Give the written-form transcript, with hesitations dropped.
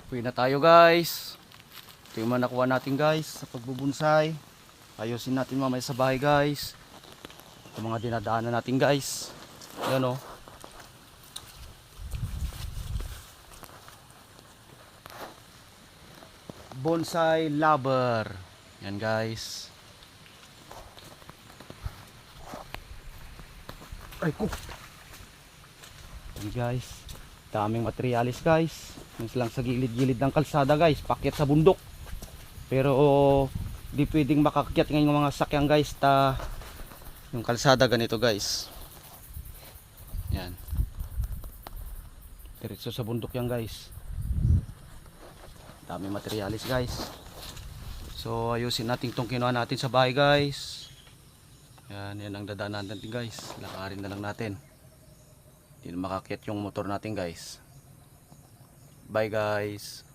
Uwi na tayo guys. Ito yung mga nakuha natin guys sa pagbubunsay. Ayusin natin mamaya sa bahay guys. Ito mga dinadaanan natin guys. Ayan o. Bonsai lover. Yan guys. Ay ko. Yan guys. Daming materialis guys. Yung lang sa gilid-gilid ng kalsada guys. Pakyat sa bundok. Pero di pwedeng makakyat ngayon ng mga sakyan guys. Yung kalsada ganito guys. Yan. Diretso sa bundok yan guys. Daming materialis guys. So ayusin natin itong kinuha natin sa bahay guys. Yan ang dadaanan natin guys. Lakarin na lang natin. Hindi na makakyat yung motor natin guys. Bye guys.